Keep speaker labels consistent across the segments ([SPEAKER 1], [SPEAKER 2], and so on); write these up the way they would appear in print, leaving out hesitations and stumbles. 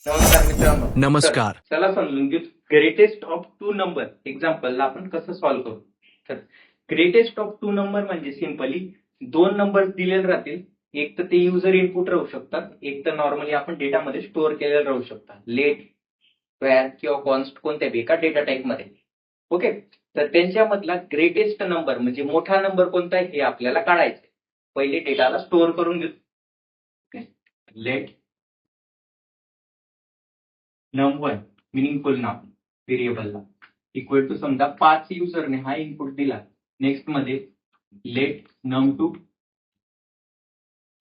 [SPEAKER 1] नमस्कार मित्रांनो.
[SPEAKER 2] नमस्कार.
[SPEAKER 1] चला समजून घेऊ ग्रेटेस्ट ऑफ टू नंबर एक्झाम्पलला आपण कसं सॉल्व्ह करू. तर ग्रेटेस्ट ऑफ टू नंबर म्हणजे सिंपली दोन नंबर दिलेले राहतील. एक तर ते युजर इनपुट राहू शकतात, एक तर नॉर्मली आपण डेटामध्ये स्टोअर केलेलं राहू शकतात. लेट, स्क्वेअर किंवा कॉन्स्ट कोणत्याही एका डेटा टाईपमध्ये. ओके, तर त्यांच्यामधला ग्रेटेस्ट नंबर म्हणजे मोठा नंबर कोणता आहे हे आपल्याला काढायचं. पहिले डेटाला स्टोअर करून घेऊ. ओके, लेट num1 मिनिंगफुल नाव व्हेरिएबलला इक्वल टू समजा 5 युजरने हा इनपुट दिला. नेक्स्ट मध्ये लेट num2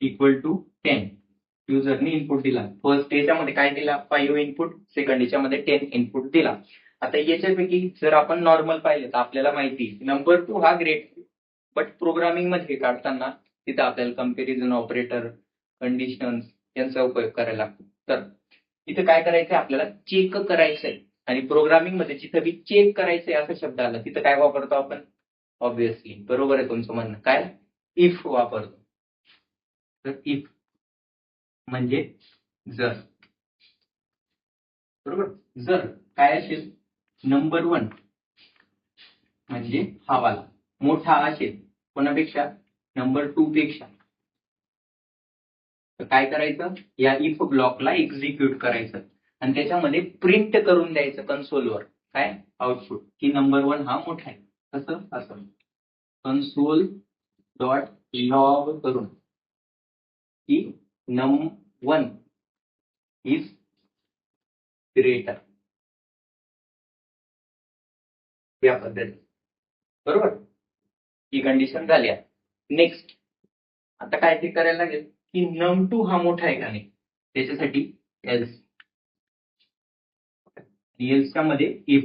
[SPEAKER 1] इक्वल टू 10 युजरने इनपुट दिला. फर्स्ट याच्यामध्ये काय दिला 5 इनपुट, सेकंड याच्यामध्ये 10 इनपुट दिला. आता याच्यापैकी जर आपण नॉर्मल पाहिलं तर आपल्याला माहिती नंबर 2 हा ग्रेट, बट प्रोग्रामिंग मध्ये काढताना तिथं आपल्याला कंपॅरिझन ऑपरेटर, कंडिशन्स यांचा उपयोग करायला लागतो. तर इथं काय करायचंय आपल्याला चेक करायचंय, आणि प्रोग्रामिंग मध्ये जिथं बी चेक करायचंय असा शब्द आला तिथं काय वापरतो आपण, ऑब्व्हियसली बरोबर आहे तुमचं म्हणणं, काय इफ वापरतो. तर इफ म्हणजे जर, बरोबर. जर काय असेल नंबर 1 म्हणजे हा वाला मोठा असेल कोणापेक्षा, नंबर 2 पेक्षा, तर काय करायचं या इफ ब्लॉकला एक्झिक्यूट करायचं आणि त्याच्यामध्ये प्रिंट करून द्यायचं कन्सोलवर काय आउटपुट की नंबर 1 हा मोठा आहे. कसं असं कन्सोल डॉट लॉग करून की num1 इज ग्रेटर, या पद्धती, बरोबर. ही कंडिशन झाली आहे. नेक्स्ट आता काय ते करायला लागेल की num2 हा मोठा आहे का नाही, त्याच्यासाठी एल्स, एल्सच्या मध्ये if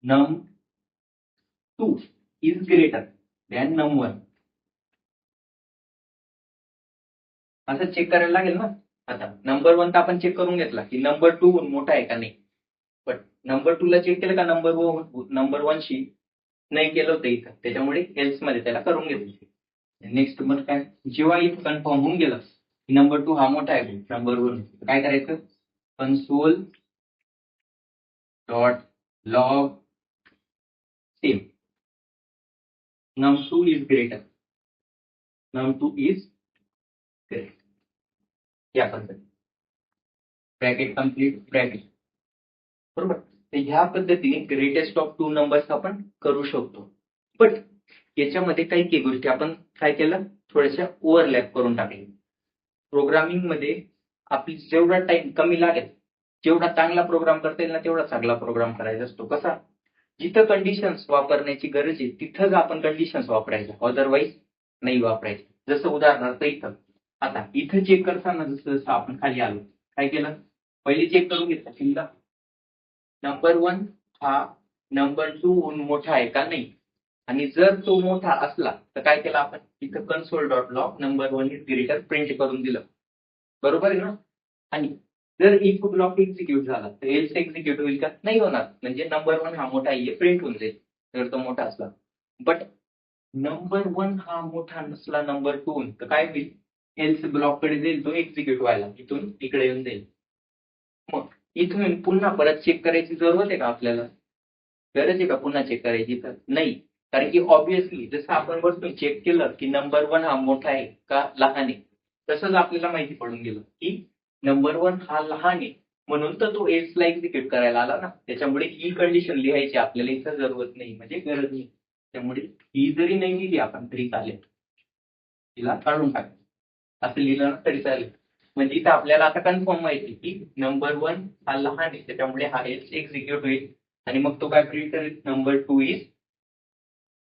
[SPEAKER 1] num2 is greater than num1 असं चेक करायला लागेल ना. आता नंबर 1 तर आपण चेक करून घेतला की नंबर 2 मोठा आहे का नाही, बट नंबर 2 ला चेक केलं का नंबर 1 शी नाही केलं होतं इथं, त्याच्यामुळे एल्स मध्ये त्याला करून घेतलं. नेक्स्ट मग काय, जेव्हा इथं कन्फर्म होऊन गेलं की नंबर 2 हा मोठा आहे नंबर 1, काय करायचं console dot log same num2 is greater, num2 is greater, या पद्धती ब्रॅकेट कम्प्लीट ब्रॅकेट, बरोबर. तर ह्या पद्धतीने ग्रेटेस्ट ऑफ टू नंबर्स आपण करू शकतो. बट याच्यामध्ये काही काही गोष्टी आपण काय केलं थोड्याशा ओव्हरलॅप करून टाकले. प्रोग्रामिंग मध्ये आपली जेवढा टाइम कमी लागेल, जेवढा चांगला प्रोग्राम करता येईल ना तेवढा चांगला प्रोग्राम करायचा असतो. कसा, जिथं कंडिशन्स वापरण्याची गरज आहे तिथंच आपण कंडिशन्स वापरायच्या, अदरवाईज नाही वापरायचे. जसं उदाहरणार्थ इथं, आता इथं चेक करताना जसं जसं आपण खाली आलो काय केलं, पहिले चेक करून घेतलं समजा नंबर 1 हा नंबर 2 मोठा आहे का नाही, आणि जर तो मोठा असला तर काय केलं आपण इथं console dot log number 1 is greater print करून दिलं, बरोबर आहे ना. आणि जर इफ ब्लॉक एक्झिक्यूट झाला तर एल्स एक्झिक्यूट होईल का, नाही होणार, म्हणजे नंबर 1 हा मोठा आहे प्रिंट होऊन जाईल जर तो मोठा असला. बट नंबर 1 हा मोठा नसला नंबर 2 तर काय होईल, एल्स ब्लॉक कडे जाईल, तो एक्झिक्यूट व्हायला इथून इकडे येऊन जाईल. मग इथून पुन्हा परत चेक करायची जरूरत आहे का आपल्याला, गरज आहे का पुन्हा चेक करायची, तर नाही. कारण की ऑब्व्हियसली जसं आपण वरतून चेक केलं की नंबर 1 हा मोठा आहे का लहान आहे, तसंच आपल्याला माहिती पडून गेलं की नंबर 1 हा लहान आहे, म्हणून तर तो एल्सला एक्झिक्यूट करायला आला ना. त्याच्यामुळे ही कंडिशन लिहायची आपल्याला इथं जरूरत नाही, म्हणजे गरज नाही. त्यामुळे ही जरी नाही लिहिली आपण तरी चालेल, तिला काढून टाकायचं असं लिहिलं ना तरी चालेल. म्हणजे इथं आपल्याला आता कन्फर्म माहिती की नंबर 1 हा लहान आहे, त्याच्यामुळे हा एल्स एक्झिक्यूट होईल आणि मग तो काय प्रिंट करेल नंबर 2 इज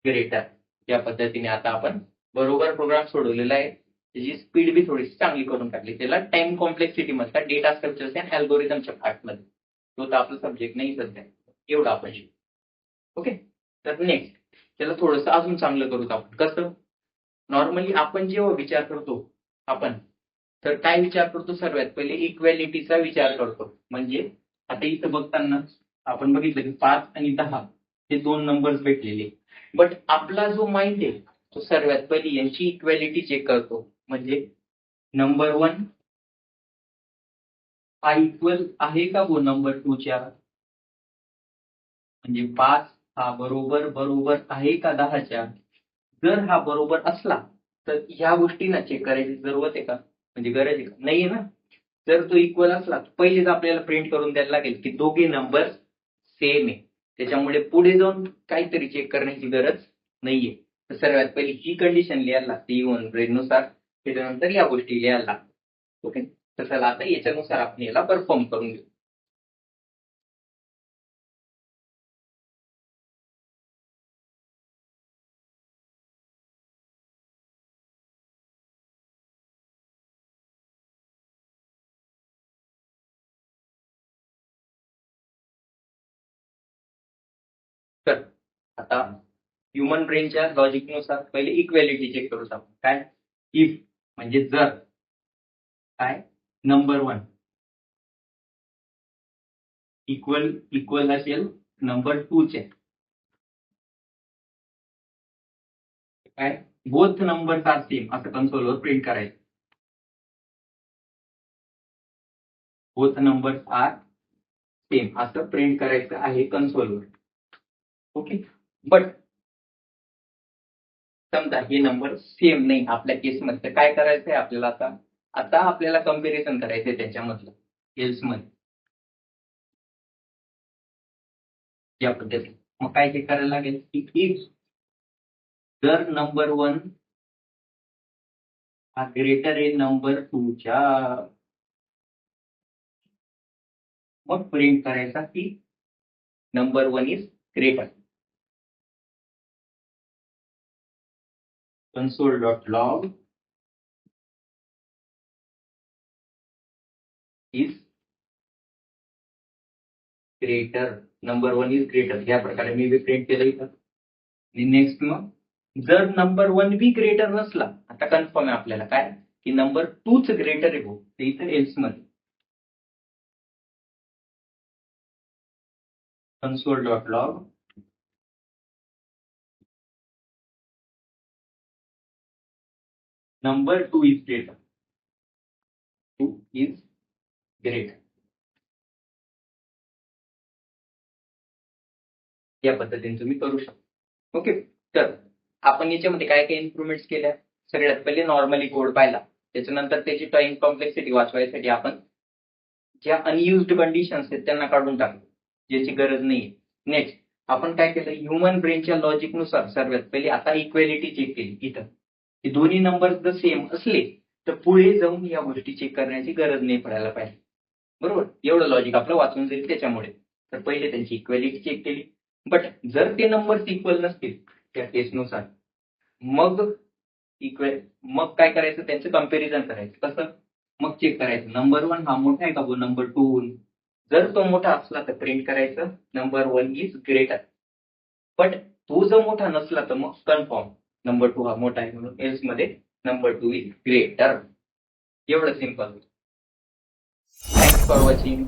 [SPEAKER 1] ग्रेटर. या पद्धतीने आता आपण बरोबर प्रोग्राम सोडवलेला आहे. त्याची स्पीड बी थोडीशी चांगली करून टाकली. त्याला टाइम कॉम्प्लेक्सिटी म्हणतात, डेटा स्ट्रक्चर्स अँड अल्गोरिदमच्या पार्टमध्ये. तो तर आपला सब्जेक्ट नाही सध्या, एवढा आपण शिकू. ओके, तर नेक्स्ट त्याला थोडंसं अजून चांगलं करू आपण. कसं, नॉर्मली आपण जेव्हा विचार करतो आपण, तर काय विचार करतो, सर्वात पहिले इक्वॅलिटीचा विचार करतो. म्हणजे आता इथं बघताना आपण बघितलं की 5 आणि 10 हे दोन नंबर्स भेटलेले, बट आपला जो माइंड आहे तो सर्वात पहिले यांची इक्वॅलिटी चेक करतो. म्हणजे नंबर 1 हा इक्वल आहे का वो नंबर 2च्या? म्हणजे 5 हा बरोबर आहे का 10च्या? जर हा बरोबर असला तर ह्या गोष्टींना चेक करायची जरूरत आहे का? म्हणजे गरज आहे का? नाहीये ना. जर तो इक्वल असला तर पहिलेच आपल्याला प्रिंट करून द्यायला लागेल की दोघे नंबर सेम आहे. त्याच्यामुळे पुढे जाऊन काहीतरी चेक करण्याची गरज नाहीये. तर सर्वात पहिली ही कंडिशन लिहायला लागते इव्हन ब्रेननुसार. त्याच्यानंतर या गोष्टी लिहायला लागतात. ओके. तर चला आता याच्यानुसार आपण याला परफॉर्म करून घेऊ. तर आता ह्युमन ब्रेनच्या लॉजिकनुसार पहिले इक्वॅलिटी चेक करू आपण. काय? इफ म्हणजे जर काय नंबर 1 इक्वल असेल नंबर 2च्या. काय? बोथ नंबर्स आर सेम असं कन्सोलवर प्रिंट करायचं. बोथ नंबर्स आर सेम असं प्रिंट करायचं आहे कन्सोलवर. ओके. बट समजा हे नंबर सेम नाही आपल्या केसमध्ये, तर काय करायचंय आपल्याला आता? आता आपल्याला कम्पॅरिझन करायचंय त्याच्यामधलं एल्स मध्ये या पद्धतीने. मग काय ते करायला लागेल की इफ जर नंबर 1 हा ग्रेटर आहे नंबर 2च्या, मग प्रिंट करायचा की number 1 is greater. console.log is greater, number 1 is greater. या प्रकारे मी प्रिंट केलं इथं. आणि नेक्स्ट मग जर नंबर 1 बी ग्रेटर नसला, आता कन्फर्म आहे आपल्याला काय की नंबर 2च ग्रेटर आहे. ते इथं एल्स मध्ये console.log number 2 is greater. 2 is greater. या पद्धतीने तुम्ही करू शकता. ओके. तर आपण याच्यामध्ये काय काय इम्प्रुव्हमेंट्स केल्या? सगळ्यात पहिले नॉर्मली कोड पाहिला. त्याच्यानंतर त्याची टाइम कॉम्प्लेक्सिटी वाचवायसाठी आपण ज्या अनयुज्ड कंडिशन्स आहेत त्यांना काढून टाकलं, ज्याची गरज नाहीये. नेक्स्ट आपण काय केलं? ह्युमन ब्रेनच्या लॉजिकनुसार सर्वात पहिले आता इक्वॅलिटी चेक केली इथं, की दोन्ही नंबर जर सेम असले तर पुढे जाऊन या गोष्टी चेक करण्याची गरज नाही पडायला पाहिजे. बरोबर. एवढं लॉजिक आपलं वाचून जाईल त्याच्यामुळे. तर पहिले त्यांची इक्वॅलिटी चेक केली. बट जर ते नंबर्स इक्वल नसतील त्या केसनुसार, मग मग काय करायचं? त्यांचं कम्पॅरिझन करायचं. कसं? मग चेक करायचं नंबर 1 हा मोठा आहे का नंबर 2. जर तो मोठा असला तर प्रिंट करायचं नंबर 1 इज ग्रेटर. बट तो जर मोठा नसला तर मग कन्फर्म नंबर 2 हा मोठा आहे म्हणून एल्स मध्ये नंबर 2 इज ग्रेटर. एवढं सिंपल. Thanks for watching.